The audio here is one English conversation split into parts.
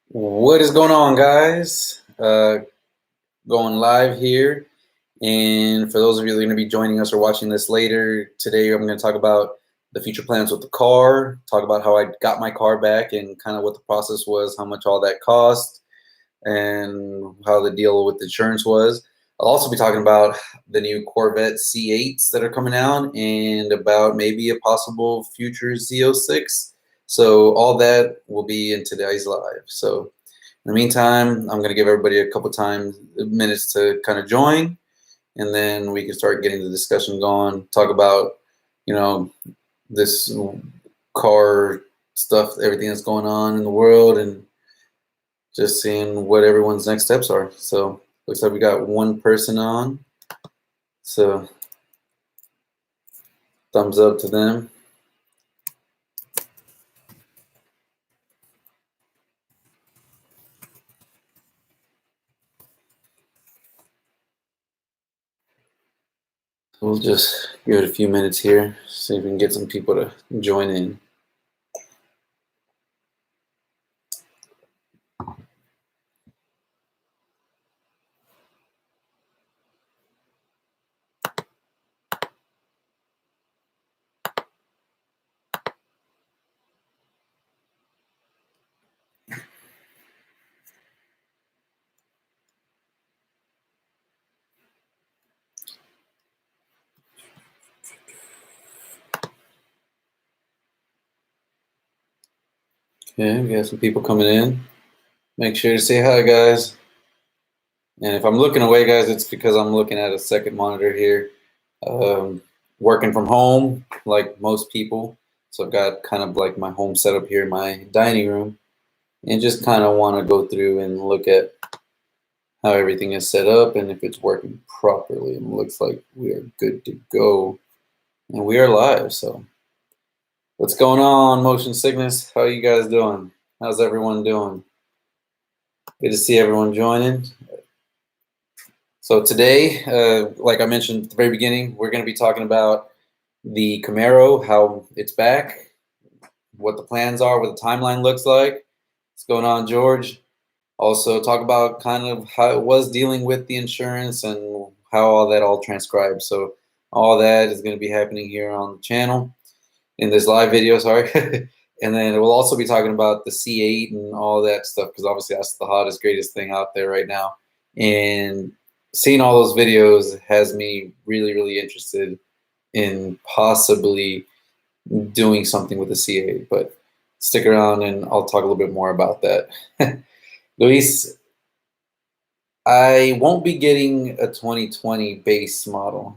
What is going on, guys? Going live here. And for those of you that are going to be joining us or watching this later, today I'm going to talk about the future plans with the car, talk about how I got my car back and kind of what the process was, how much all that cost, and how the deal with the insurance was. I'll also be talking about the new Corvette C8s that are coming out and about maybe a possible future Z06. So all that will be in today's live. So in the meantime, I'm going to give everybody a couple minutes to kind of join, and then we can start getting the discussion going, talk about, this car stuff, everything that's going on in the world, and just seeing what everyone's next steps are. So looks like we got one person on. So thumbs up to them. We'll just give it a few minutes here, see if we can get some people to join in. Okay, we got some people coming in. Make sure to say hi, guys. And if I'm looking away, guys, it's because I'm looking at a second monitor here. Working from home, like most people. So I've got kind of like my home setup here in my dining room. And just kind of want to go through and look at how everything is set up and if it's working properly. And it looks like we are good to go. And we are live, so. What's going on, Motion Sickness? How are you guys doing? How's everyone doing? Good to see everyone joining. So today, like I mentioned at the very beginning, we're going to be talking about the Camaro, how it's back, what the plans are, what the timeline looks like. What's going on, George? Also talk about kind of how it was dealing with the insurance and how all that all transcribed. So all that is going to be happening here on the channel in this live video, sorry. And then we'll also be talking about the C8 and all that stuff, because obviously that's the hottest, greatest thing out there right now. And seeing all those videos has me really, really interested in possibly doing something with the C8. But stick around and I'll talk a little bit more about that. Luis, I won't be getting a 2020 base model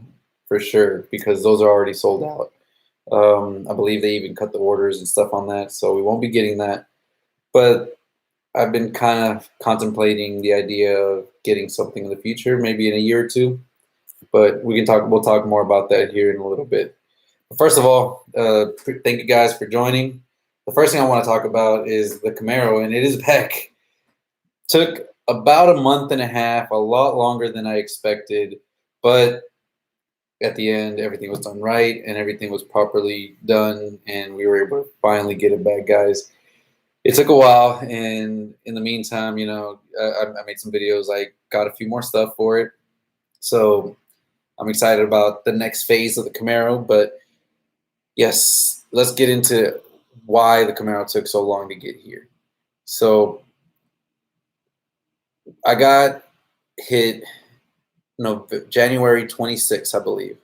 for sure, because those are already sold out. I believe they even cut the orders and stuff on that, so we won't be getting that. But I've been kind of contemplating the idea of getting something in the future, maybe in a year or two. But we'll talk more about that here in a little bit. But first of all, thank you guys for joining. The first thing I want to talk about is the Camaro, and it is back. Took about a month and a half, a lot longer than I expected, but at the end, everything was done right and everything was properly done, and we were able to finally get it back, guys. It took a while, and in the meantime, I made some videos. I got a few more stuff for it, so I'm excited about the next phase of the Camaro. But yes, let's get into why the Camaro took so long to get here. So I got hit January 26th, I believe.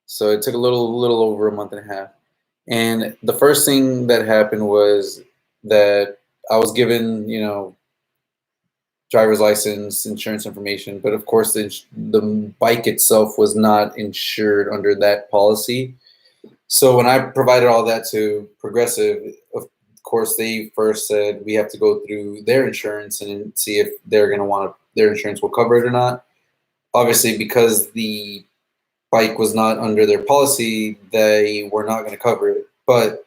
So it took a little over a month and a half. And the first thing that happened was that I was given, driver's license, insurance information, but of course the bike itself was not insured under that policy. So when I provided all that to Progressive, of course they first said we have to go through their insurance and see if they're going to their insurance will cover it or not. Obviously, because the bike was not under their policy, they were not going to cover it. But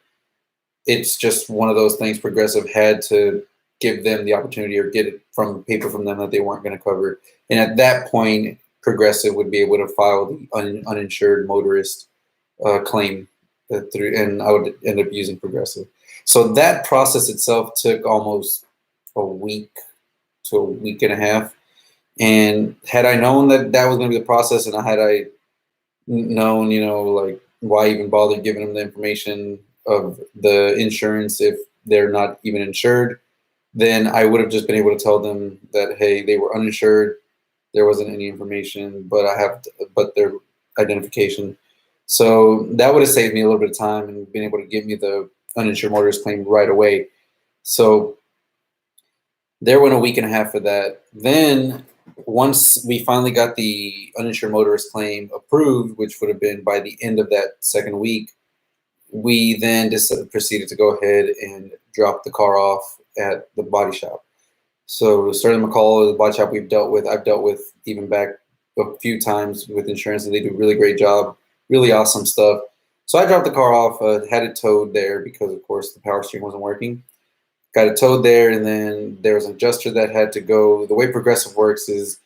it's just one of those things. Progressive had to give them the opportunity or get it from paper from them that they weren't going to cover. And at that point, Progressive would be able to file the uninsured motorist claim through, and I would end up using Progressive. So that process itself took almost a week to a week and a half. And had I known that that was going to be the process, and had I known, like, why even bother giving them the information of the insurance if they're not even insured, then I would have just been able to tell them that, hey, they were uninsured. There wasn't any information, but their identification. So that would have saved me a little bit of time and been able to give me the uninsured motorist claim right away. So there went a week and a half for that. Then once we finally got the uninsured motorist claim approved, which would have been by the end of that second week, we then just proceeded to go ahead and drop the car off at the body shop. So Sterling McCall, the body shop I've dealt with even back a few times with insurance, and they do a really great job, really awesome stuff. So I dropped the car off, had it towed there because, of course, the power steering wasn't working. Got it towed there, and then there was an adjuster that had to go. The way Progressive works is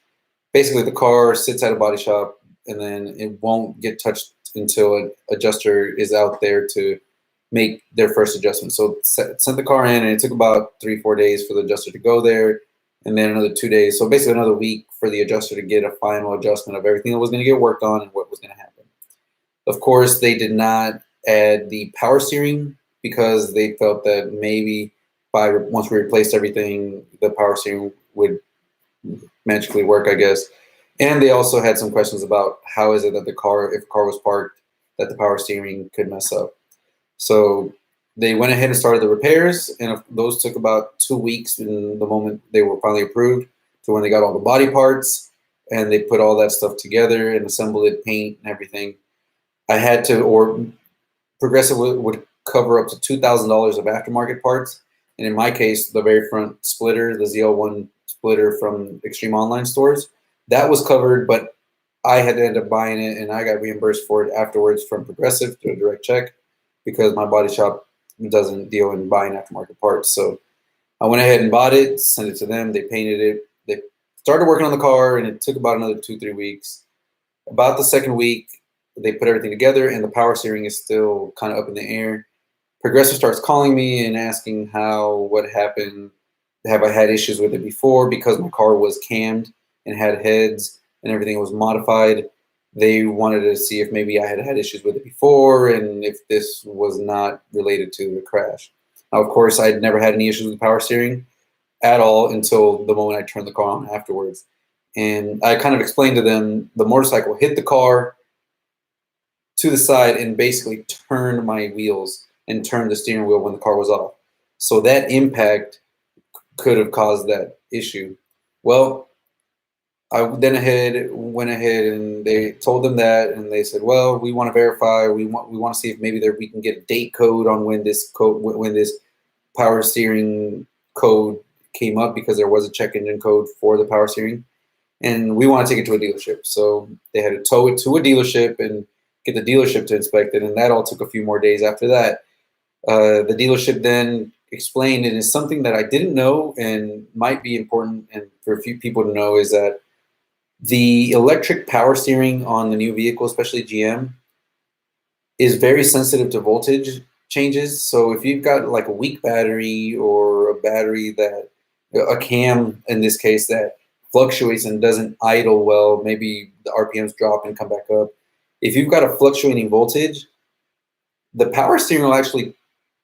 basically the car sits at a body shop, and then it won't get touched until an adjuster is out there to make their first adjustment. So sent the car in, and it took about 3-4 days for the adjuster to go there, and then another 2 days. So basically another week for the adjuster to get a final adjustment of everything that was going to get worked on and what was going to happen. Of course, they did not add the power steering because they felt that maybe once we replaced everything, the power steering would magically work, I guess. And they also had some questions about how is it that if the car was parked, that the power steering could mess up. So they went ahead and started the repairs, and those took about 2 weeks from the moment they were finally approved to when they got all the body parts, and they put all that stuff together and assembled it, paint and everything. Progressive would cover up to $2,000 of aftermarket parts. And in my case, the very front splitter, the ZL1 splitter from Extreme Online stores, that was covered, but I had to end up buying it, and I got reimbursed for it afterwards from Progressive through a direct check because my body shop doesn't deal in buying aftermarket parts. So I went ahead and bought it, sent it to them. They painted it. They started working on the car, and it took about another 2-3 weeks. About the second week, they put everything together, and the power steering is still kind of up in the air. Progressive starts calling me and asking what happened. Have I had issues with it before? Because my car was cammed and had heads and everything was modified. They wanted to see if maybe I had had issues with it before and if this was not related to the crash. Now, of course, I'd never had any issues with the power steering at all until the moment I turned the car on afterwards. And I kind of explained to them the motorcycle hit the car to the side and basically turned my wheels and turned the steering wheel when the car was off. So that impact could have caused that issue. Well, I then went ahead and they told them that, and they said, well, we want to verify. We want to see if maybe we can get a date code on when this power steering code came up, because there was a check engine code for the power steering, and we want to take it to a dealership. So they had to tow it to a dealership and get the dealership to inspect it, and that all took a few more days after that. The dealership then explained, and it's something that I didn't know and might be important and for a few people to know, is that the electric power steering on the new vehicle, especially GM, is very sensitive to voltage changes. So if you've got like a weak battery or a battery a cam in this case, that fluctuates and doesn't idle well, maybe the RPMs drop and come back up. If you've got a fluctuating voltage, the power steering will actually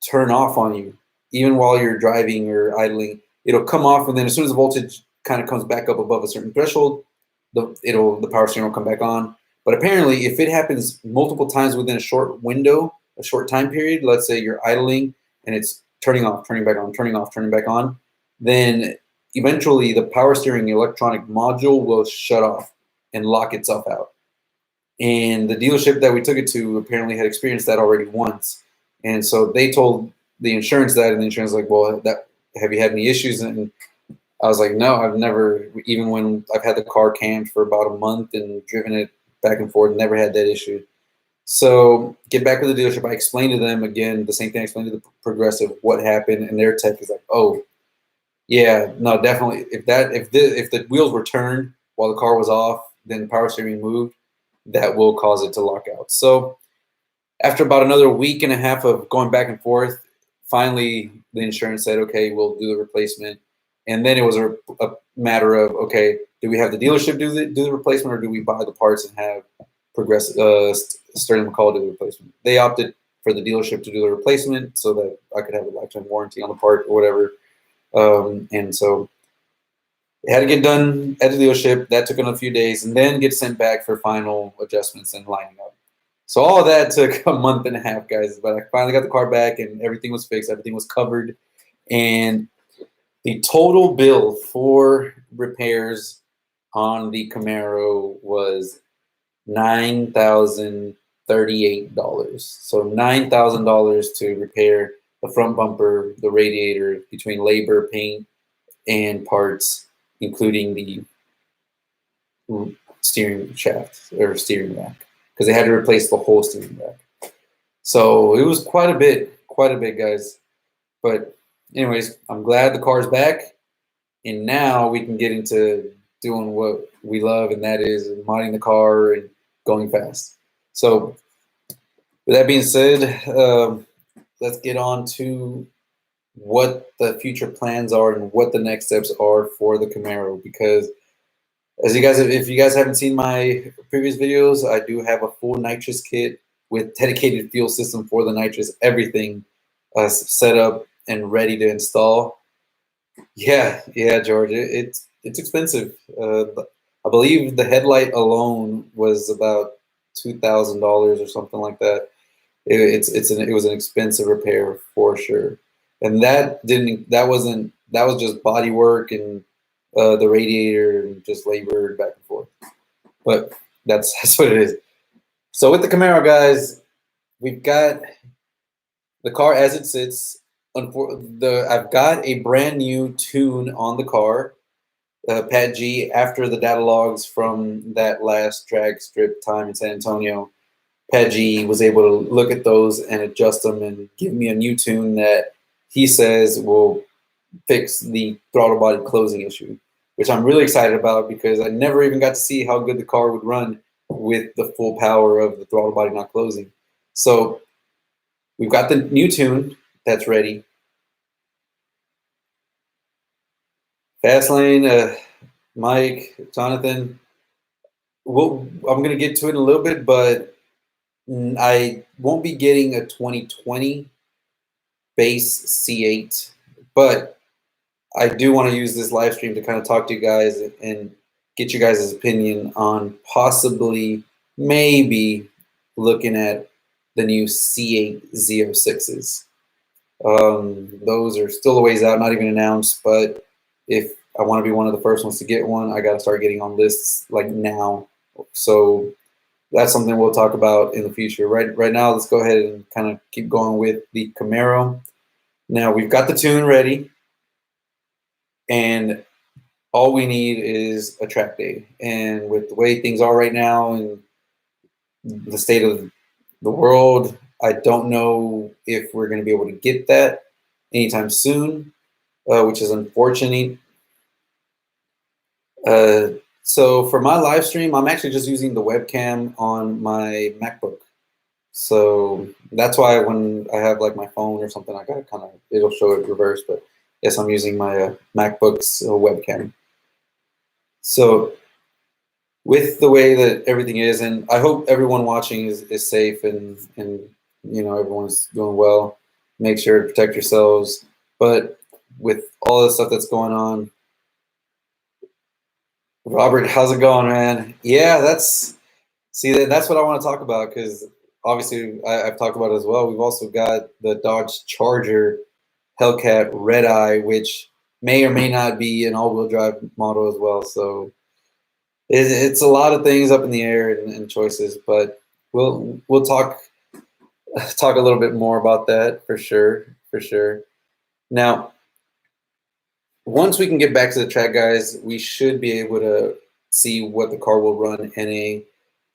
turn off on you, even while you're driving or idling. It'll come off, and then as soon as the voltage kind of comes back up above a certain threshold, the power steering will come back on. But apparently, if it happens multiple times within a short window, a short time period, let's say you're idling and it's turning off, turning back on, turning off, turning back on, then eventually the power steering electronic module will shut off and lock itself out. And the dealership that we took it to apparently had experienced that already once. And so they told the insurance that, and the insurance was like, well, have you had any issues? And I was like, no, I've never, even when I've had the car cammed for about a month and driven it back and forth, never had that issue. So get back to the dealership. I explained to them again, the same thing I explained to the Progressive, what happened. And their tech is like, oh, yeah, no, definitely. If the wheels were turned while the car was off, then the power steering moved, that will cause it to lock out. So after about another week and a half of going back and forth, finally the insurance said, okay, we'll do the replacement. and then it was a matter of, okay, do we have the dealership do the replacement, or do we buy the parts and have Sterling McCall do the replacement? They opted for the dealership to do the replacement so that I could have a lifetime warranty on the part or whatever. And so it had to get done at the dealership. That took a few days, and then get sent back for final adjustments and lining up. So all of that took a month and a half, guys. But I finally got the car back, and everything was fixed. Everything was covered. And the total bill for repairs on the Camaro was $9,038. So $9,000 to repair the front bumper, the radiator, between labor, paint, and parts, including the steering shaft or steering rack, because they had to replace the whole steering rack. So it was quite a bit, guys. But anyways, I'm glad the car's back, and now we can get into doing what we love, and that is modding the car and going fast. So with that being said, let's get on to what the future plans are and what the next steps are for the Camaro. Because if you guys haven't seen my previous videos, I do have a full nitrous kit with dedicated fuel system for the nitrous, everything set up and ready to install. Yeah, George, it's expensive. I believe the headlight alone was about $2,000 or something like that. It was an expensive repair for sure, and that was just body work and the radiator and just labor back and forth. But that's what it is. So with the Camaro, guys, we've got the car as it sits. I've got a brand new tune on the car, Pat G. After the data logs from that last drag strip time in San Antonio, Pat G was able to look at those and adjust them and give me a new tune that he says will fix the throttle body closing issue, which I'm really excited about because I never even got to see how good the car would run with the full power of the throttle body not closing. So we've got the new tune that's ready. Fastlane, Mike, Jonathan, I'm going to get to it in a little bit, but I won't be getting a 2020 base C8, but I do want to use this live stream to kind of talk to you guys and get you guys' opinion on possibly, maybe looking at the new C8 Z06s. Those are still a ways out, not even announced, but if I want to be one of the first ones to get one, I got to start getting on lists like now. So that's something we'll talk about in the future. Right now, let's go ahead and kind of keep going with the Camaro. Now we've got the tune ready, and all we need is a track day. And with the way things are right now and the state of the world, I don't know if we're going to be able to get that anytime soon, which is unfortunate. So for my live stream, I'm actually just using the webcam on my MacBook. So that's why when I have like my phone or something, I gotta kind of, it'll show it reverse, but yes, I'm using my MacBook's webcam. So with the way that everything is, and I hope everyone watching is safe and you know, everyone's doing well. Make sure to protect yourselves. But with all the stuff that's going on, Robert, how's it going, man? Yeah, that's what I want to talk about, because obviously I've talked about it as well. We've also got the Dodge Charger Hellcat Red Eye, which may or may not be an all-wheel drive model as well. So it's a lot of things up in the air and choices, but we'll talk a little bit more about that for sure. Now, once we can get back to the track, guys, we should be able to see what the car will run NA.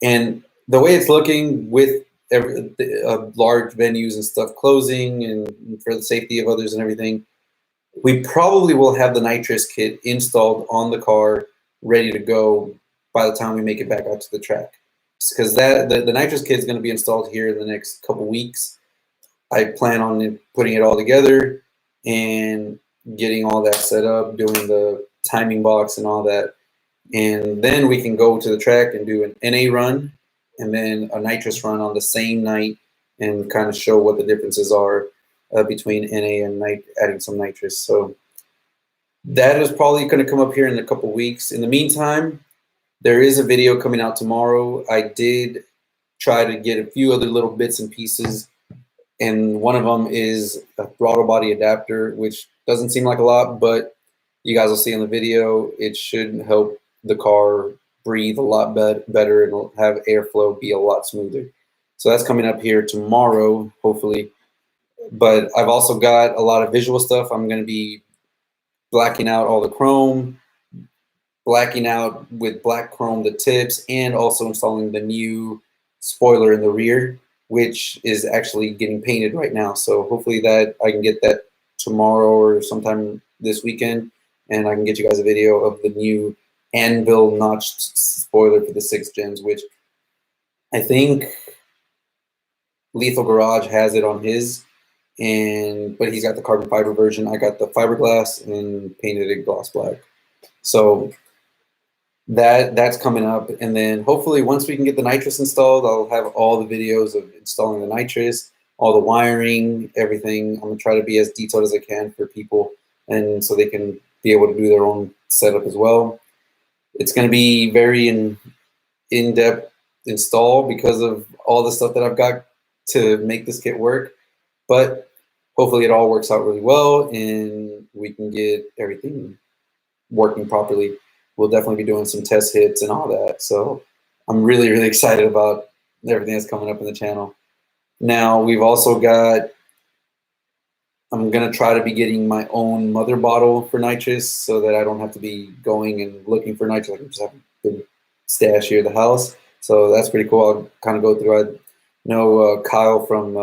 And the way it's looking with large venues and stuff closing and for the safety of others and everything, we probably will have the nitrous kit installed on the car, ready to go by the time we make it back out to the track. Because the nitrous kit is going to be installed here in the next couple weeks. I plan on putting it all together and getting all that set up, doing the timing box and all that. And then we can go to the track and do an NA run and then a nitrous run on the same night and kind of show what the differences are between NA and adding some nitrous. So that is probably going to come up here in a couple weeks. In the meantime, there is a video coming out tomorrow. I did try to get a few other little bits and pieces, and one of them is a throttle body adapter, which doesn't seem like a lot, but you guys will see in the video, it should help the car breathe a lot better and have airflow be a lot smoother. So that's coming up here tomorrow, hopefully. But I've also got a lot of visual stuff. I'm going to be blacking out all the chrome, blacking out with black chrome the tips, and also installing the new spoiler in the rear, which is actually getting painted right now. So hopefully that I can get that tomorrow or sometime this weekend, and I can get you guys a video of the new anvil notched spoiler for the 6th gens, which I think Lethal Garage has it on his, but he's got the carbon fiber version. I got the fiberglass and painted it gloss black. So that's coming up, and then hopefully once we can get the nitrous installed, I'll have all the videos of installing the nitrous, all the wiring, everything. I'm gonna try to be as detailed as I can for people, and so they can be able to do their own setup as well. It's going to be very in-depth install because of all the stuff that I've got to make this kit work, but hopefully it all works out really well and we can get everything working properly. We'll definitely be doing some test hits and all that. So I'm really, really excited about everything that's coming up in the channel. Now we've also got, I'm going to try to be getting my own mother bottle for nitrous so that I don't have to be going and looking for nitrous. I can just have a good stash here at the house. So that's pretty cool. I'll kind of go through. I know Kyle from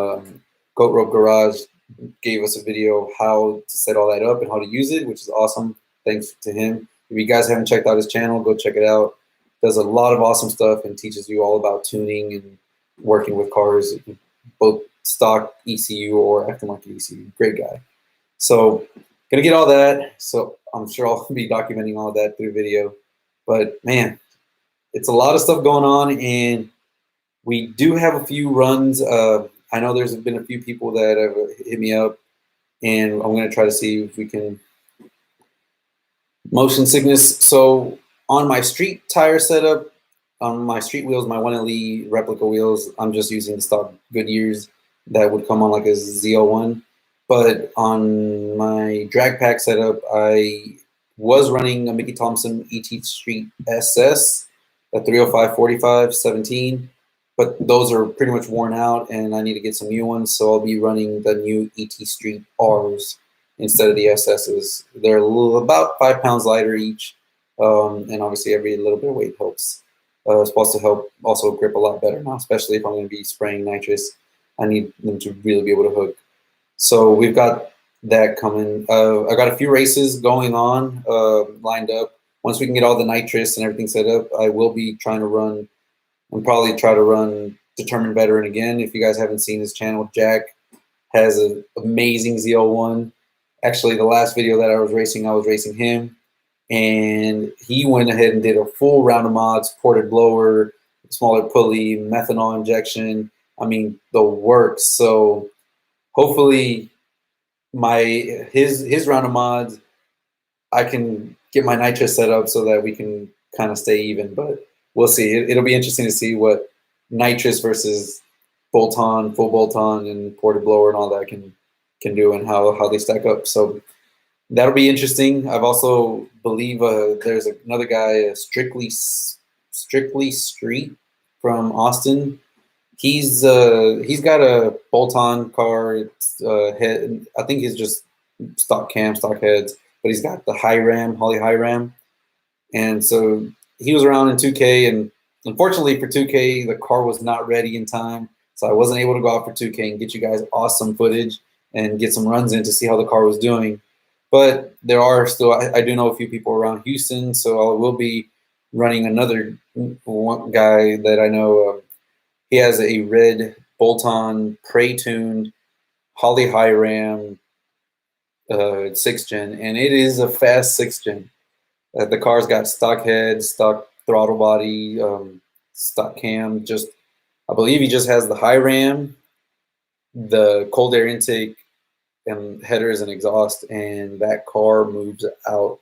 Goat Rope Garage gave us a video of how to set all that up and how to use it, which is awesome. Thanks to him. If you guys haven't checked out his channel, go check it out. Does a lot of awesome stuff and teaches you all about tuning and working with cars, both stock ECU or aftermarket ECU. Great guy. So gonna get all that. So I'm sure I'll be documenting all that through video. But man, it's a lot of stuff going on, and we do have a few runs. I know there's been a few people that have hit me up, and I'm gonna try to see if we can motion sickness. So on my street tire setup, on my street wheels, my 1LE replica wheels, I'm just using the stock Goodyears that would come on like a ZL1. But on my drag pack setup, I was running a Mickey Thompson ET Street SS, a 305/45 17, but those are pretty much worn out and I need to get some new ones. So I'll be running the new ET Street Rs instead of the SSs. They're about 5 pounds lighter each, and obviously every little bit of weight helps. It's supposed to help also grip a lot better now, especially if I'm going to be spraying nitrous. I need them to really be able to hook. So we've got that coming. I got a few races going on, lined up. Once we can get all the nitrous and everything set up, I will be trying to run and probably try to run Determined Veteran again. If you guys haven't seen his channel, Jack has an amazing ZL1. Actually, the last video that I was racing him. And he went ahead and did a full round of mods, ported blower, smaller pulley, methanol injection. I mean, the works. So hopefully his round of mods, I can get my nitrous set up so that we can kind of stay even. But we'll see. It'll be interesting to see what nitrous versus bolt-on, full bolt-on, and ported blower and all that can do and how they stack up. So that'll be interesting. I've also believe there's another guy, Strictly Street from Austin. He's got a bolt-on car head. I think he's just stock heads, but he's got the Holly high ram, and so he was around in 2K. And unfortunately for 2K, the car was not ready in time, so I wasn't able to go out for 2K and get you guys awesome footage and get some runs in to see how the car was doing. But there are still, I do know a few people around Houston, so I will be running another one guy that I know. He has a red bolt-on, prey-tuned, Holly high ram 6th gen, and it is a fast 6th gen. The car's got stock heads, stock throttle body, stock cam. Just, I believe he just has the high ram, the cold air intake, and headers and exhaust, and that car moves out.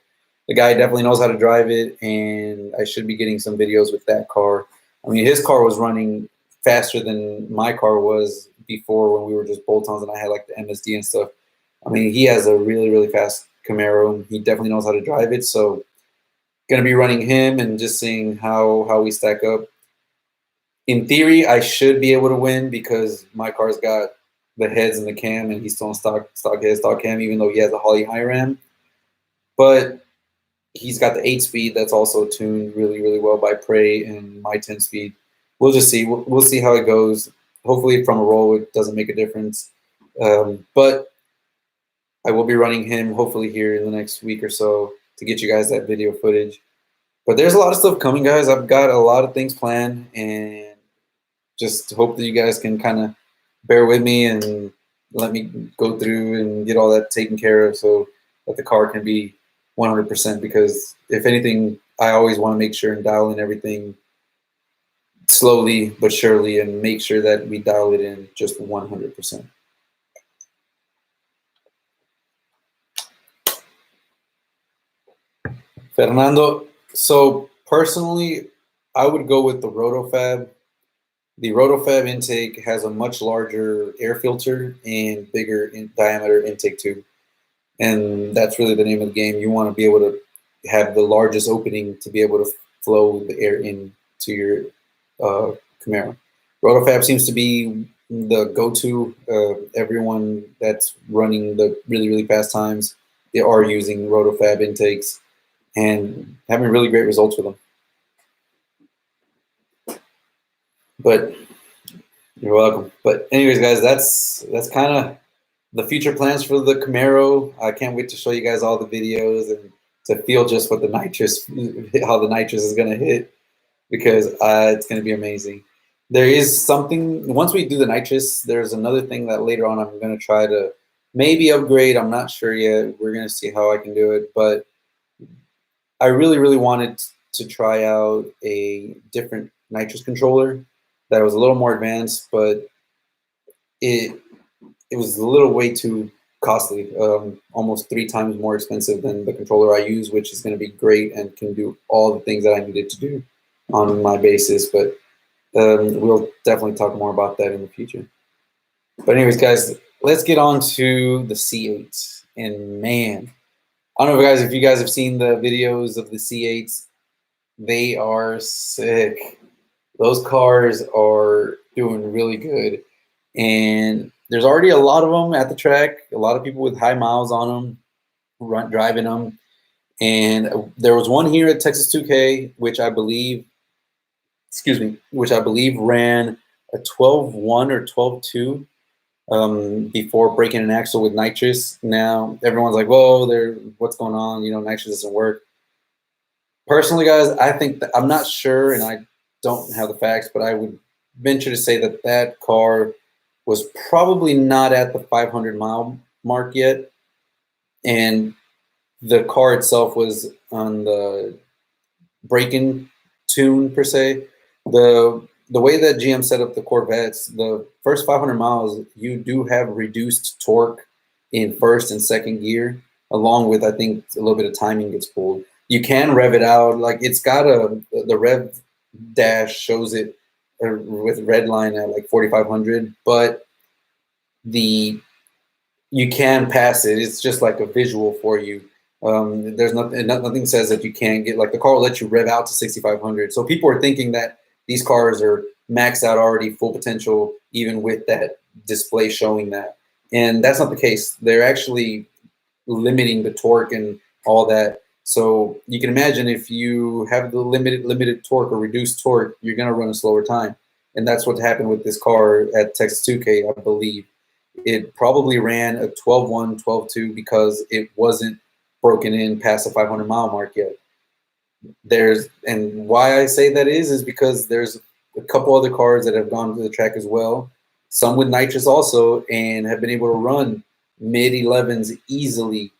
The guy definitely knows how to drive it, and I should be getting some videos with that car. I mean, his car was running faster than my car was before when we were just bolt-ons and I had like the MSD and stuff. I mean, he has a really, really fast Camaro. He definitely knows how to drive it, so going to be running him and just seeing how we stack up. In theory, I should be able to win because my car's got the heads and the cam, and he's still on stock head, stock cam, even though he has a Holly high ram. But he's got the 8-speed that's also tuned really, really well by Prey and my 10-speed. We'll just see. We'll see how it goes. Hopefully, from a roll, it doesn't make a difference. But I will be running him hopefully here in the next week or so to get you guys that video footage. But there's a lot of stuff coming, guys. I've got a lot of things planned, and just hope that you guys can kind of bear with me and let me go through and get all that taken care of so that the car can be 100%. Because if anything, I always want to make sure and dial in everything slowly but surely and make sure that we dial it in just 100%. Fernando, so personally, I would go with the Rotofab. The Rotofab intake has a much larger air filter and bigger in diameter intake tube. And that's really the name of the game. You want to be able to have the largest opening to be able to flow the air into your Camaro. Rotofab seems to be the go-to. Everyone that's running the really, really fast times, they are using Rotofab intakes and having really great results with them. But you're welcome. But anyways, guys, that's kind of the future plans for the Camaro. I can't wait to show you guys all the videos and to feel just what the nitrous, how the nitrous is going to hit, because it's going to be amazing. There is something, once we do the nitrous, there's another thing that later on I'm going to try to maybe upgrade. I'm not sure yet. We're going to see how I can do it. But I really, really wanted to try out a different nitrous controller that was a little more advanced, but it was a little way too costly, almost 3 times more expensive than the controller I use, which is going to be great and can do all the things that I needed to do on my basis. But we'll definitely talk more about that in the future. But anyways, guys, let's get on to the C8s. And man, I don't know, guys, if you guys have seen the videos of the C8s, they are sick. Those cars are doing really good. And there's already a lot of them at the track, a lot of people with high miles on them, driving them. And there was one here at Texas 2K, which I believe ran a 12.1 or 12.2 before breaking an axle with nitrous. Now everyone's like, whoa, what's going on? You know, nitrous doesn't work. Personally, guys, I think I'm not sure, and I don't have the facts, but I would venture to say that that car was probably not at the 500-mile mark yet, and the car itself was on the break-in tune per se. The way that GM set up the Corvettes, the first 500 miles, you do have reduced torque in first and second gear, along with, I think, a little bit of timing gets pulled. You can rev it out. Like, it's got the rev dash shows it with red line at like 4,500, but you can pass it. It's just like a visual for you. There's nothing says that you can't get, like, the car will let you rev out to 6,500. So people are thinking that these cars are maxed out already, full potential, even with that display showing that. And that's not the case. They're actually limiting the torque and all that. So you can imagine if you have the limited torque or reduced torque, you're going to run a slower time. And that's what happened with this car at Texas 2K, I believe. It probably ran a 12.1, 12.2 because it wasn't broken in past the 500-mile mark yet. And why I say that is because there's a couple other cars that have gone to the track as well, some with nitrous also, and have been able to run mid 11s easily,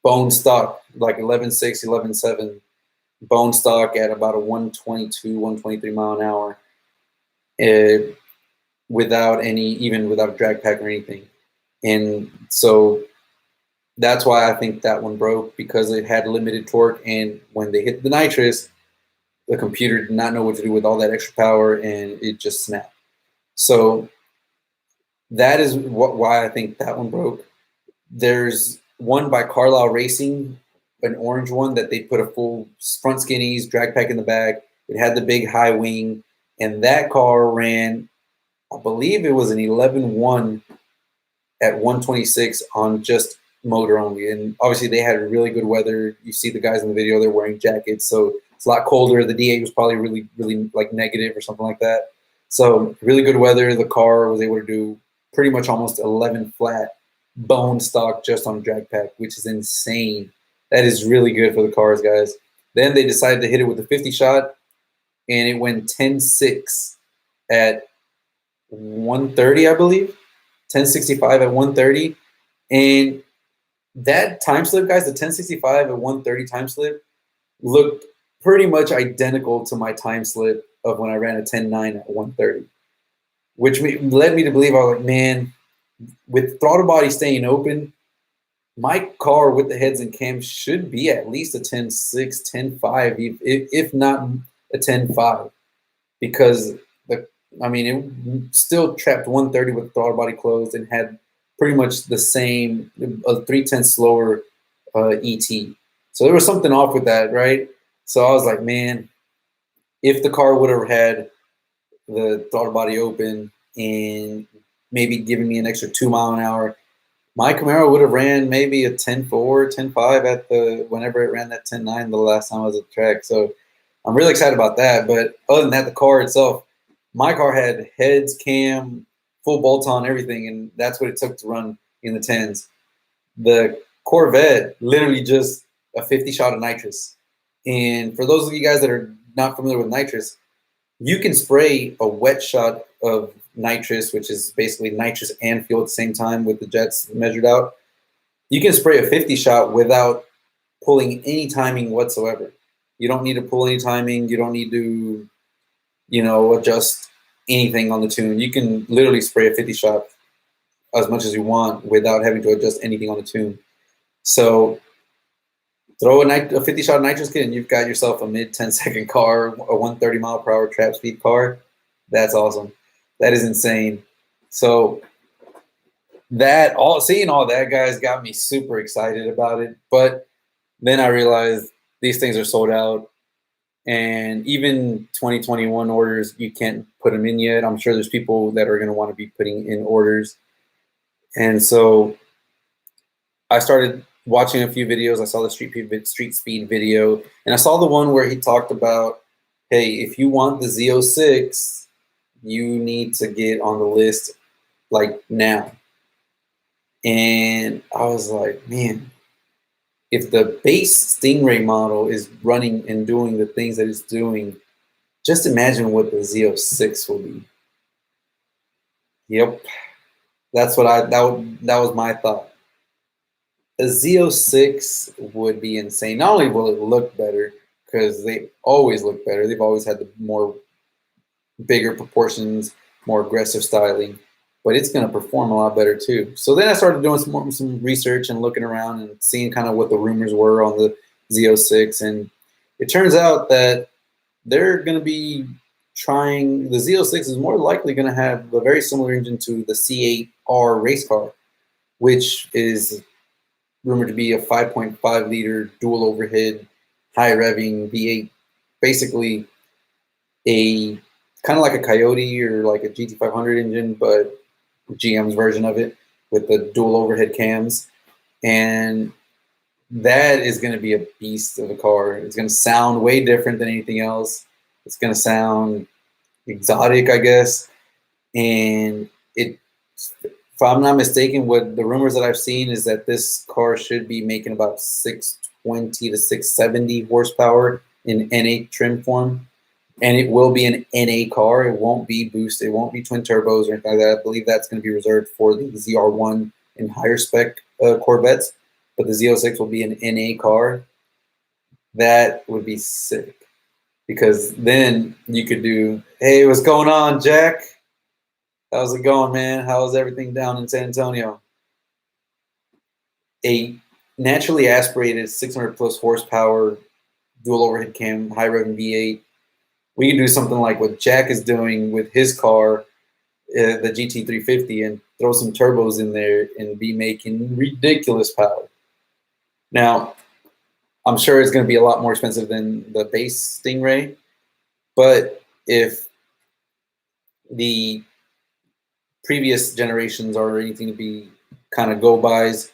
bone stock, like 11.6, 11.7, bone stock at about a 122, 123 mile an hour, without even without a drag pack or anything. And so that's why I think that one broke, because it had limited torque, and when they hit the nitrous, the computer did not know what to do with all that extra power, and it just snapped. So that is why I think that one broke. There's one by Carlisle Racing, an orange one that they put a full front skinnies, drag pack in the back. It had the big high wing, and that car ran, I believe it was an 11.1 at 126 on just motor only. And obviously they had really good weather. You see the guys in the video, they're wearing jackets, so it's a lot colder. The D8 was probably really, really like negative or something like that. So really good weather. The car was able to do pretty much almost 11 flat bone stock just on drag pack, which is insane. That is really good for the cars, guys. Then they decided to hit it with a 50 shot, and it went 10.6 at 130, I believe. 1065 at 130. And that time slip, guys, the 1065 at 130 time slip looked pretty much identical to my time slip of when I ran a 10.9 at 130, which led me to believe, I was like, man, with throttle body staying open, my car with the heads and cams should be at least a 10.6, 10.5, if not a 10.5, because it still trapped 130 with the throttle body closed and had pretty much the same, a 3/10 slower ET. So there was something off with that, right? So I was like, man, if the car would have had the throttle body open and maybe giving me an extra 2 mile an hour, my Camaro would have ran maybe a 10.4, 10.5 at whenever it ran that 10.9 the last time I was at the track. So I'm really excited about that. But other than that, the car itself, my car had heads, cam, full bolt-on, everything, and that's what it took to run in the 10s. The Corvette, literally just a 50 shot of nitrous. And for those of you guys that are not familiar with nitrous, you can spray a wet shot of nitrous, which is basically nitrous and fuel at the same time with the jets measured out. You can spray a 50 shot without pulling any timing whatsoever. You don't need to pull any timing. You don't need to, adjust anything on the tune. You can literally spray a 50 shot as much as you want without having to adjust anything on the tune. So throw a 50 shot nitrous kit and you've got yourself a mid 10-second car, a 130 mile per hour trap speed car. That's awesome. That is insane. So seeing all that, guys, got me super excited about it. But then I realized these things are sold out. And even 2021 orders, you can't put them in yet. I'm sure there's people that are going to want to be putting in orders. And so I started watching a few videos. I saw the street speed video, and I saw the one where he talked about, hey, if you want the Z06, you need to get on the list like now. And I was like, man, if the base Stingray model is running and doing the things that it's doing, just imagine what the Z06 will be. Yep, that's what that was my thought. The Z06 would be insane. Not only will it look better, because they always look better. They've always had the more bigger proportions, more aggressive styling, but it's going to perform a lot better too. So then I started doing some research and looking around and seeing kind of what the rumors were on the Z06. And it turns out that they're going to be trying, the Z06 is more likely going to have a very similar engine to the C8R race car, which is rumored to be a 5.5 liter dual overhead, high revving V8, basically a kind of like a Coyote or like a GT500 engine, but GM's version of it with the dual overhead cams. And that is going to be a beast of a car. It's going to sound way different than anything else. It's going to sound exotic, I guess. And if I'm not mistaken, what the rumors that I've seen is that this car should be making about 620 to 670 horsepower in NA trim form. And it will be an NA car. It won't be boosted. It won't be twin turbos or anything like that. I believe that's going to be reserved for the ZR1 in higher spec Corvettes, but the Z06 will be an NA car. That would be sick, because then you could do, hey, what's going on, Jack? How's it going, man? How's everything down in San Antonio? A naturally aspirated 600 plus horsepower dual overhead cam, high rev V8. We can do something like what Jack is doing with his car, the GT350, and throw some turbos in there and be making ridiculous power. Now, I'm sure it's going to be a lot more expensive than the base Stingray, but if the previous generations are anything to be kind of go-bys,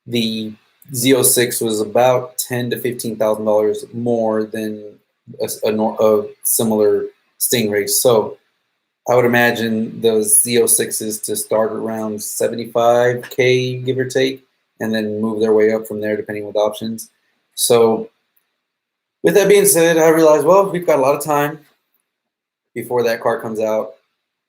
the Z06 was about $10,000 to $15,000 more than a similar Stingray. So I would imagine those Z06s to start around $75K, give or take, and then move their way up from there depending with options. So with that being said, I realized, well, we've got a lot of time before that car comes out,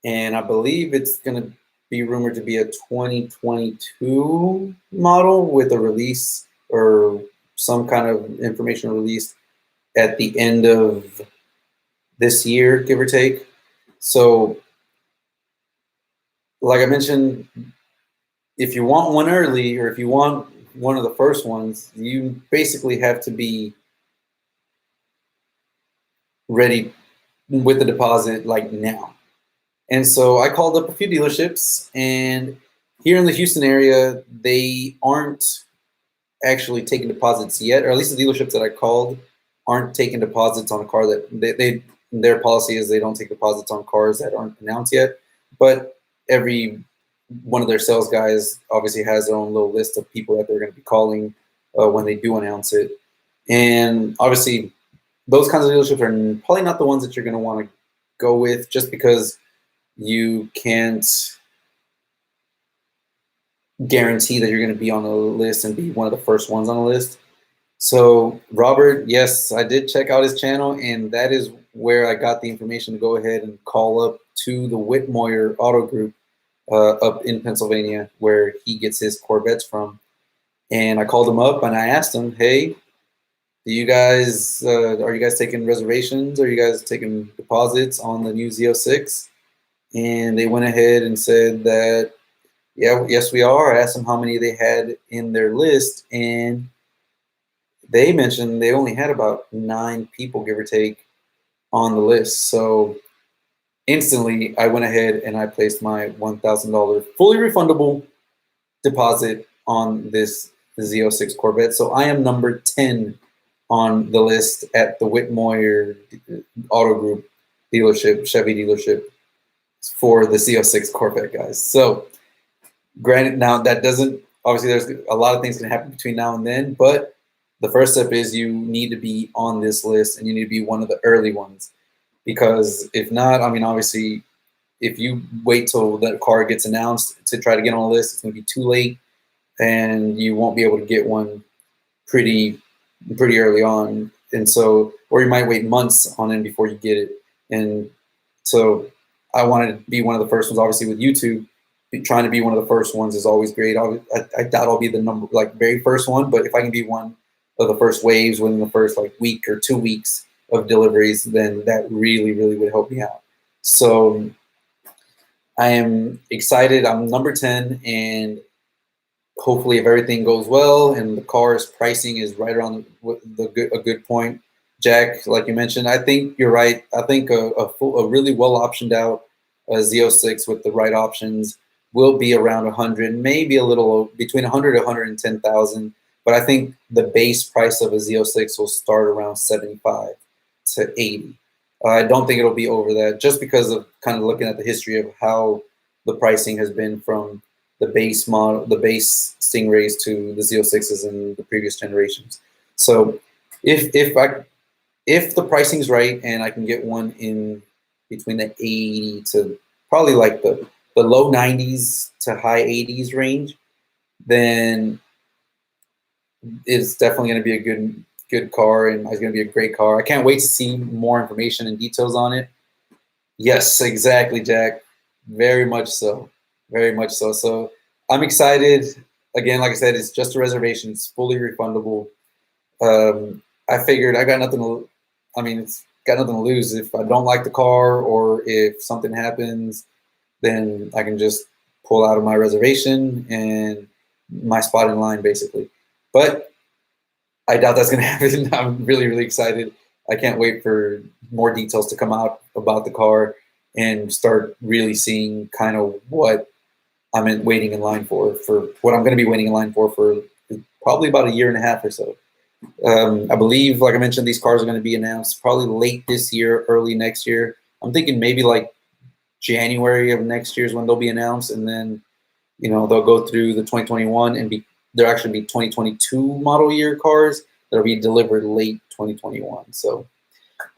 and I believe it's going to be rumored to be a 2022 model with a release or some kind of information released at the end of this year, give or take. So like I mentioned, if you want one early, or if you want one of the first ones, you basically have to be ready with the deposit like now. And so I called up a few dealerships, and here in the Houston area, they aren't actually taking deposits yet, or at least the dealerships that I called aren't taking deposits on a car that their policy is they don't take deposits on cars that aren't announced yet. But every one of their sales guys obviously has their own little list of people that they're going to be calling when they do announce it. And obviously, those kinds of dealerships are probably not the ones that you're going to want to go with, just because you can't guarantee that you're going to be on the list and be one of the first ones on the list. So Robert, yes, I did check out his channel, and that is where I got the information to go ahead and call up to the Whitmoyer Auto Group up in Pennsylvania, where he gets his Corvettes from. And I called him up and I asked him, hey, do you guys are you guys taking reservations? Are you guys taking deposits on the new Z06? And they went ahead and said that, yeah, yes, we are. I asked them how many they had in their list, and they mentioned they only had about 9 people, give or take, on the list. So instantly, I went ahead and I placed my $1,000 fully refundable deposit on this Z06 Corvette. So I am number 10 on the list at the Whitmoyer Auto Group dealership, Chevy dealership, for the Z06 Corvette, guys. So granted, now that doesn't, obviously there's a lot of things can happen between now and then, but the first step is you need to be on this list, and you need to be one of the early ones. Because if not, I mean, obviously, if you wait till that car gets announced to try to get on a list, it's going to be too late, and you won't be able to get one pretty early on. And so, or you might wait months on it before you get it. And so I wanted to be one of the first ones. Obviously, with YouTube, trying to be one of the first ones is always great. I doubt I'll be the very first one, but if I can be one of the first waves within the first week or 2 weeks of deliveries, then that really would help me out. So I am excited. I'm number 10, and hopefully, if everything goes well and the car's pricing is right around a good point, Jack, like you mentioned, I think you're right. I think a really well optioned out Z06 with the right options will be around 100, maybe a little between 100 to 110,000. But I think the base price of a Z06 will start around 75 to 80. I don't think it'll be over that, just because of kind of looking at the history of how the pricing has been from the base model, the base Stingrays to the Z06s in the previous generations. So if the pricing's right and I can get one in between the 80 to probably like the low 90s to high 80s range, then it's definitely going to be a good car, and it's going to be a great car. I can't wait to see more information and details on it. Yes, exactly, Jack. Very much so. Very much so. So I'm excited. Again, like I said, it's just a reservation. It's fully refundable. I figured I got nothing to, I mean, it's got nothing to lose. If I don't like the car or if something happens, then I can just pull out of my reservation and my spot in line, basically. But I doubt that's going to happen. I'm really, really excited. I can't wait for more details to come out about the car and start really seeing kind of what I'm waiting in line for what I'm going to be waiting in line for probably about a year and a half or so. I believe, like I mentioned, these cars are going to be announced probably late this year, early next year. I'm thinking maybe like January of next year is when they'll be announced, and then they'll go through the 2021 and there'll actually be 2022 model year cars that'll be delivered late 2021. So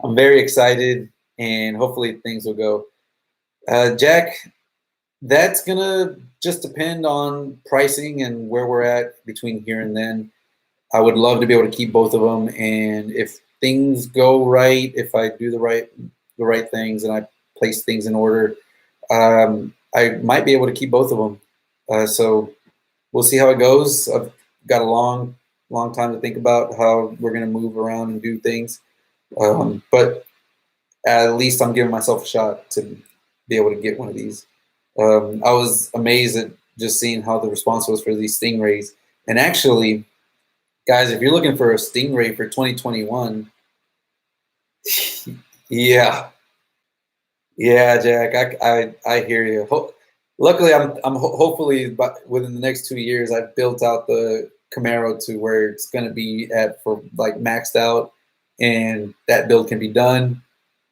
I'm very excited, and hopefully things will go. Jack, that's gonna just depend on pricing and where we're at between here and then. I would love to be able to keep both of them, and if things go right, if I do the right things and I place things in order, I might be able to keep both of them. So we'll see how it goes. I've got a long time to think about how we're going to move around and do things, but at least I'm giving myself a shot to be able to get one of these. I was amazed at just seeing how the response was for these Stingrays, and actually, guys, if you're looking for a Stingray for 2021, yeah, Jack, I hear you. Luckily, I'm hopefully within the next 2 years, I've built out the Camaro to where it's going to be at for like maxed out, and that build can be done,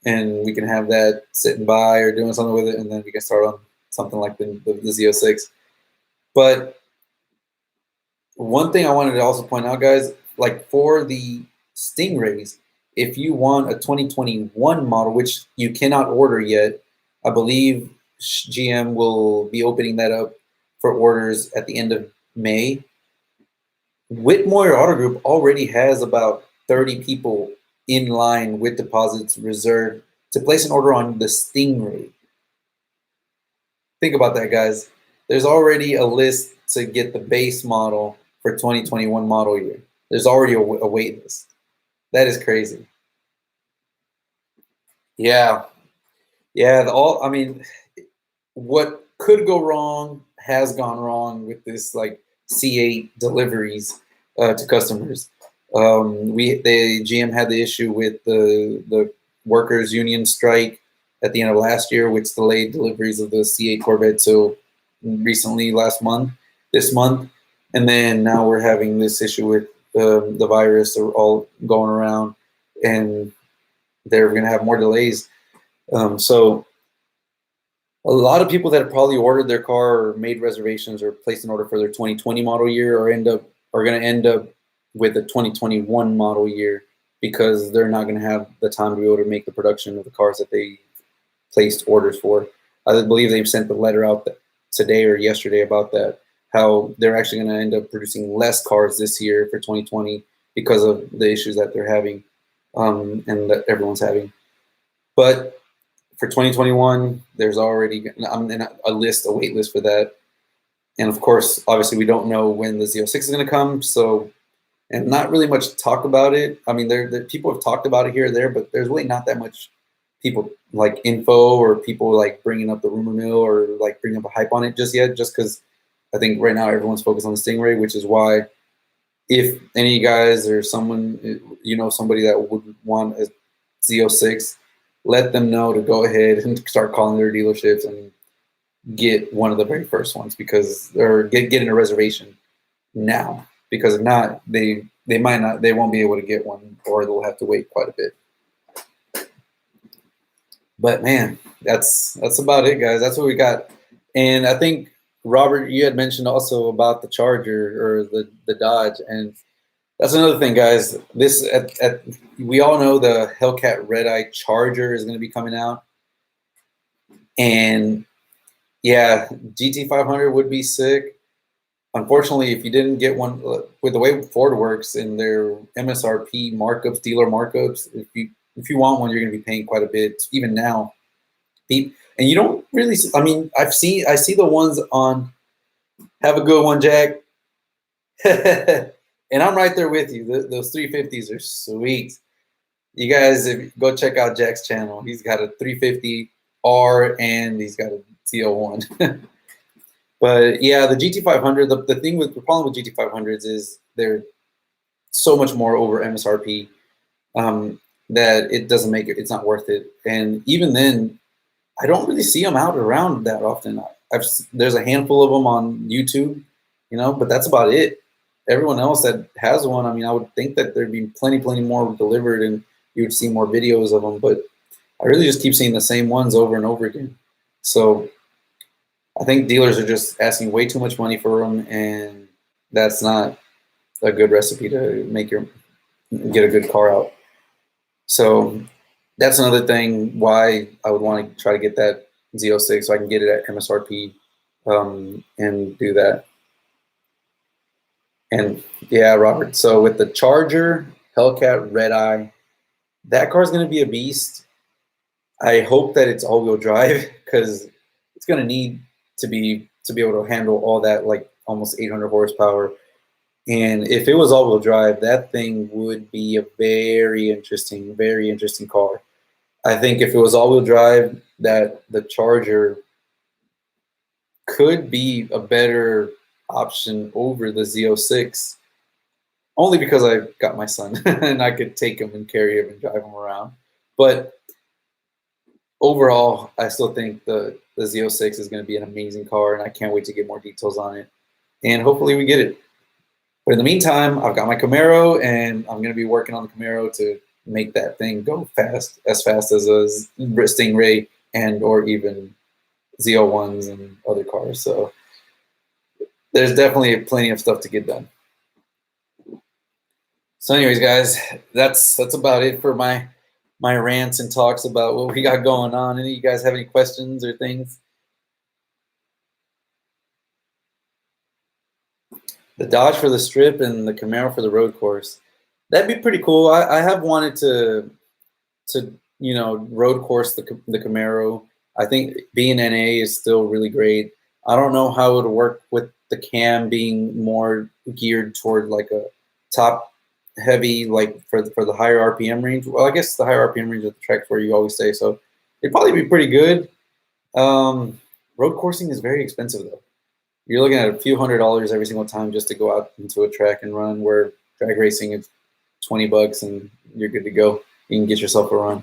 and we can have that sitting by or doing something with it, and then we can start on something like the Z06. But one thing I wanted to also point out, guys, like for the Stingrays, if you want a 2021 model, which you cannot order yet, I believe GM will be opening that up for orders at the end of May. Whitmore Auto Group already has about 30 people in line with deposits reserved to place an order on the Stingray. Think about that, guys. There's already a list to get the base model for 2021 model year. There's already a wait list. That is crazy. Yeah. I mean, what could go wrong has gone wrong with this like C8 deliveries to customers. The GM had the issue with the workers union strike at the end of last year, which delayed deliveries of the C8 Corvette till recently this month. And then now we're having this issue with the virus all going around, and they're going to have more delays. So a lot of people that have probably ordered their car or made reservations or placed an order for their 2020 model year are going to end up with a 2021 model year because they're not going to have the time to be able to make the production of the cars that they placed orders for. I believe they've sent the letter out today or yesterday about that, how they're actually going to end up producing less cars this year for 2020 because of the issues that they're having and that everyone's having. But for 2021, there's already a wait list for that. And of course, obviously, we don't know when the Z06 is going to come. So, and not really much talk about it. I mean, there people have talked about it here or there, but there's really not that much people like info or people like bringing up the rumor mill or like bringing up a hype on it just yet, just because I think right now everyone's focused on the Stingray, which is why if any guys or someone, somebody that would want a Z06, let them know to go ahead and start calling their dealerships and get one of the very first ones or getting a reservation now, because if not, they won't be able to get one, or they'll have to wait quite a bit. But man, that's about it, guys. That's what we got. And I think, Robert, you had mentioned also about the Charger or the Dodge, and that's another thing, guys. This we all know the Hellcat Red Eye Charger is going to be coming out, and yeah, GT500 would be sick. Unfortunately, if you didn't get one, with the way Ford works in their MSRP markups, dealer markups, if you want one, you're going to be paying quite a bit, even now. And you don't really, I mean, I see the ones on Have a good one, Jack. And I'm right there with you. Those 350s are sweet. You guys, go check out Jack's channel. He's got a 350R and he's got a ZL1. But yeah, the GT500. The problem with GT500s is they're so much more over MSRP that it doesn't make it. It's not worth it. And even then, I don't really see them out around that often. There's a handful of them on YouTube, but that's about it. Everyone else that has one, I mean, I would think that there'd be plenty more delivered, and you would see more videos of them. But I really just keep seeing the same ones over and over again. So I think dealers are just asking way too much money for them, and that's not a good recipe to get a good car out. So that's another thing why I would want to try to get that Z06 so I can get it at MSRP and do that. And yeah, Robert, so with the Charger, Hellcat, Red Eye, that car's going to be a beast. I hope that it's all-wheel drive because it's going to need to be able to handle all that, like almost 800 horsepower. And if it was all-wheel drive, that thing would be a very interesting car. I think if it was all-wheel drive, that the Charger could be a better option over the Z06, only because I got my son and I could take him and carry him and drive him around. But overall, I still think the Z06 is going to be an amazing car, and I can't wait to get more details on it. And hopefully we get it. But in the meantime, I've got my Camaro, and I'm going to be working on the Camaro to make that thing go fast as a Stingray and or even ZL1s and other cars. So there's definitely plenty of stuff to get done. So anyways, guys, that's about it for my rants and talks about what we got going on. Any of you guys have any questions or things? The Dodge for the strip and the Camaro for the road course. That'd be pretty cool. I have wanted to road course the Camaro. I think being NA is still really great. I don't know how it would work with the cam being more geared toward like a top heavy, like for the higher RPM range. Well, I guess the higher RPM range of the track where you always stay, so it'd probably be pretty good. Road coursing is very expensive though. You're looking at a few $100s every single time just to go out into a track and run, where drag racing is $20 and you're good to go. You can get yourself a run.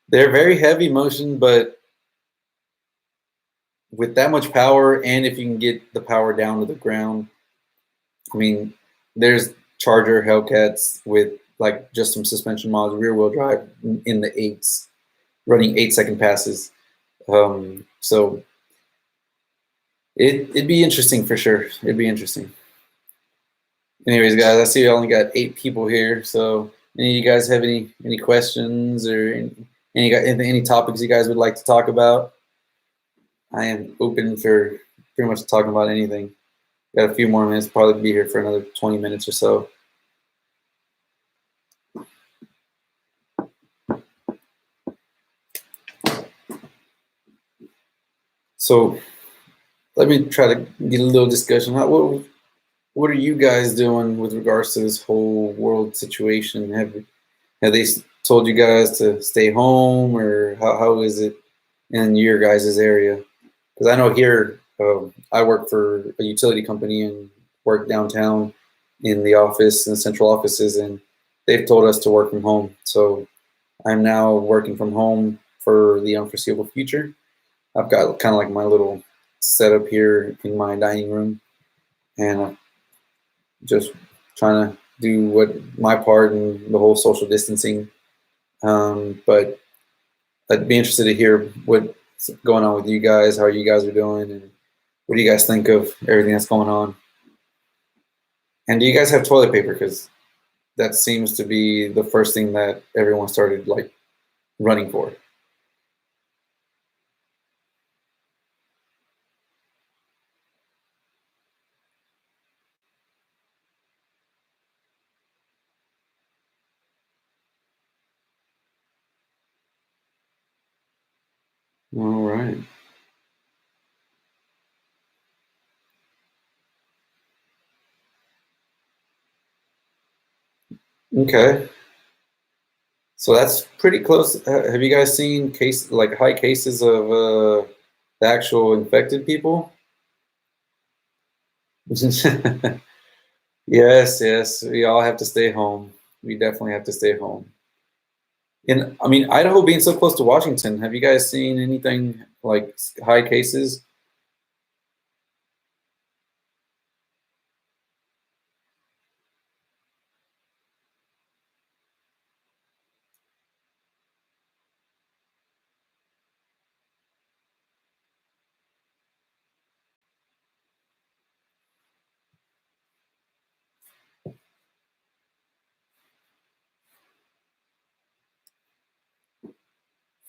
They're very heavy motion, but with that much power, and if you can get the power down to the ground, I mean, there's Charger Hellcats with like just some suspension mods, rear wheel drive in the 8s, running 8-second passes. So it'd be interesting for sure. It'd be interesting. Anyways, guys, I see I only got 8 people here. So any of you guys have any questions or any topics you guys would like to talk about? I am open for pretty much talking about anything. Got a few more minutes, probably be here for another 20 minutes or so. So let me try to get a little discussion. What are you guys doing with regards to this whole world situation? Have they told you guys to stay home, or how is it in your guys' area? Because I know here, I work for a utility company and work downtown in the office, in the central offices, and they've told us to work from home. So I'm now working from home for the unforeseeable future. I've got kind of like my little setup here in my dining room, and I'm just trying to do my part in the whole social distancing. But I'd be interested to hear what's going on with you guys, how you guys are doing, and what do you guys think of everything that's going on? And do you guys have toilet paper? Because that seems to be the first thing that everyone started like running for. All right. Okay. So that's pretty close. Have you guys seen high cases of the actual infected people? Yes, yes. We all have to stay home. We definitely have to stay home. And I mean, Idaho being so close to Washington, have you guys seen anything like high cases?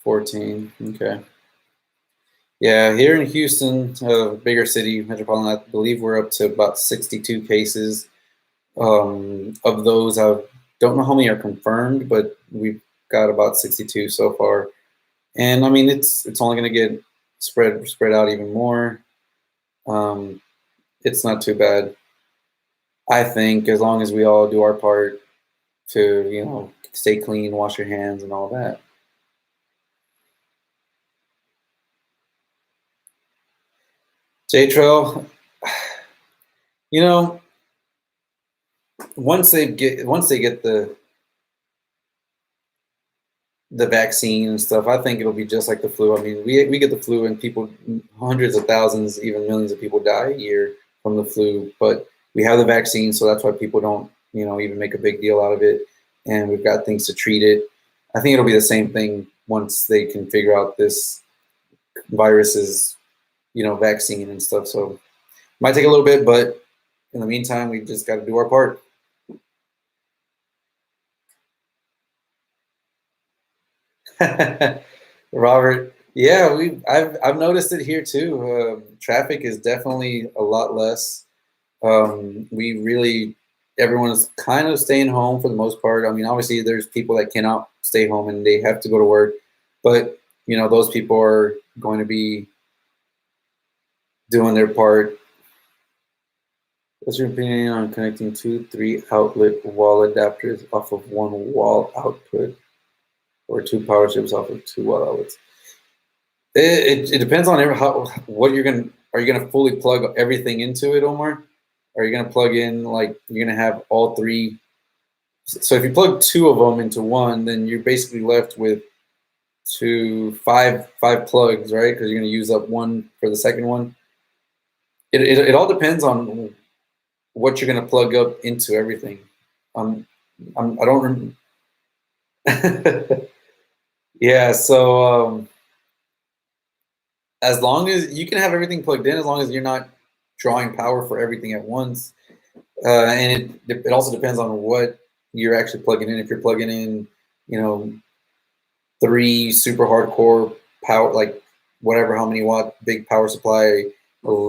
14. Okay. Yeah, here in Houston, bigger city, metropolitan, I believe we're up to about 62 cases. Of those, I don't know how many are confirmed, but we've got about 62 so far. And I mean, it's only going to get spread out even more. Um, it's not too bad, I think, as long as we all do our part to stay clean, wash your hands, and all that. J Trail, you know, once they get the vaccine and stuff, I think it'll be just like the flu. I mean, we get the flu and people, hundreds of thousands, even millions of people die a year from the flu. But we have the vaccine, so that's why people don't, even make a big deal out of it. And we've got things to treat it. I think it'll be the same thing once they can figure out this virus's, vaccine and stuff. So it might take a little bit, but in the meantime, we just got to do our part. Robert, yeah, I've noticed it here too. Traffic is definitely a lot less. We really Everyone is kind of staying home for the most part. I mean, obviously, there's people that cannot stay home and they have to go to work, but those people are going to be doing their part. What's your opinion on connecting 2 3 outlet wall adapters off of one wall output, or 2 power strips off of 2 wall outlets? It depends on what you're gonna. Are you gonna fully plug everything into it, Omar? Are you gonna plug in, like, you're gonna have all three? So if you plug two of them into one, then you're basically left with five plugs, right? Because you're gonna use up one for the second one. It all depends on what you're gonna plug up into everything. I don't. Yeah. So as long as you can have everything plugged in, as long as you're not drawing power for everything at once. And it also depends on what you're actually plugging in. If you're plugging in, you know, 3 super hardcore power, like whatever, how many watt big power supply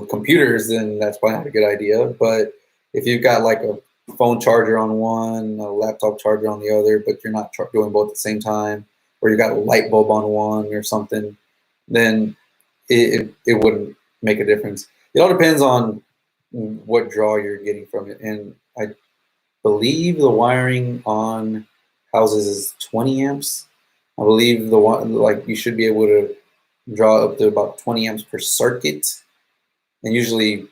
computers, then that's probably not a good idea. But if you've got like a phone charger on one, a laptop charger on the other, but you're not doing both at the same time, or you got a light bulb on one or something, then it wouldn't make a difference. It all depends on what draw you're getting from it. And I believe the wiring on houses is 20 amps. I believe the one, like, you should be able to draw up to about 20 amps per circuit. And usually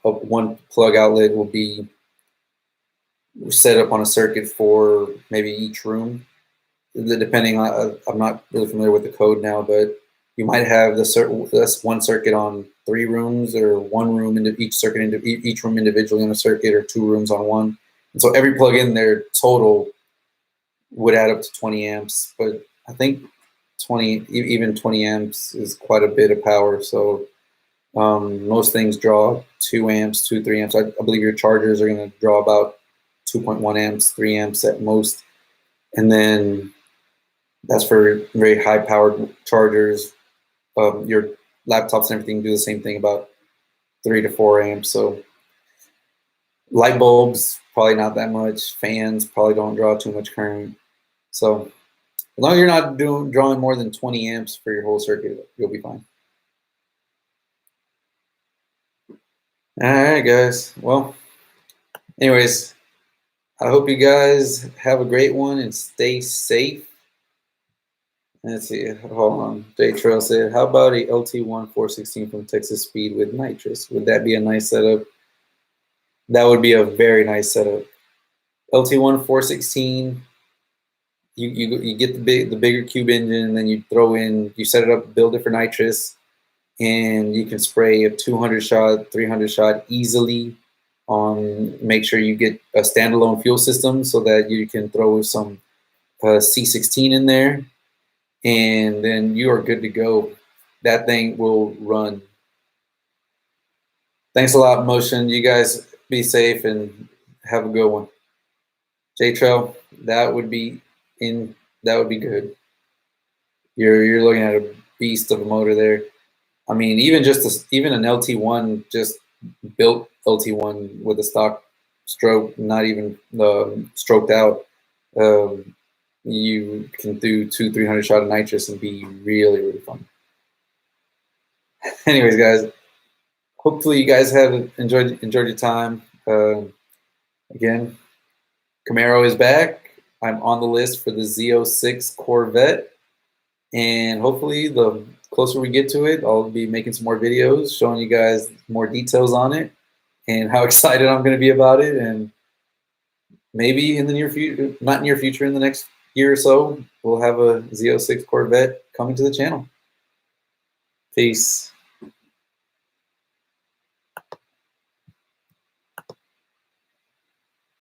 one plug outlet will be set up on a circuit for maybe each room. Depending on, I'm not really familiar with the code now, but you might have this one circuit on 3 rooms, or one room into each circuit, into each room individually on a circuit, or 2 rooms on one. And so every plug in there total would add up to 20 amps. But I think 20 amps is quite a bit of power. So most things draw 2 amps, 3 amps. I believe your chargers are going to draw about 2.1 amps, 3 amps at most. And then that's for very high powered chargers. Your laptops and everything do the same thing, about 3 to 4 amps. So light bulbs, probably not that much. Fans probably don't draw too much current. So as long as you're not drawing more than 20 amps for your whole circuit, you'll be fine. All right, guys. Well, anyways, I hope you guys have a great one and stay safe. Let's see. Hold on. J Trail said, "How about a LT1 416 from Texas Speed with Nitrous? Would that be a nice setup?" That would be a very nice setup. LT1 416. You get the bigger cube engine, and then you throw in, you set it up, build it for nitrous, and you can spray a 200 shot, 300 shot easily. Make sure you get a standalone fuel system so that you can throw some C16 in there, and then you are good to go. That thing will run. Thanks a lot, Motion. You guys be safe and have a good one. J Trail, that would be good. You're looking at a beast of a motor there. I mean, even an LT1, just built LT1 with a stock stroke, not even stroked out, you can do 200-300 shot of nitrous and be really, really fun. Anyways, guys, hopefully you guys have enjoyed your time. Again, Camaro is back. I'm on the list for the Z06 Corvette, and hopefully the closer we get to it, I'll be making some more videos showing you guys more details on it and how excited I'm going to be about it. And maybe in the near future, not near future, in the next year or so, we'll have a Z06 Corvette coming to the channel. Peace.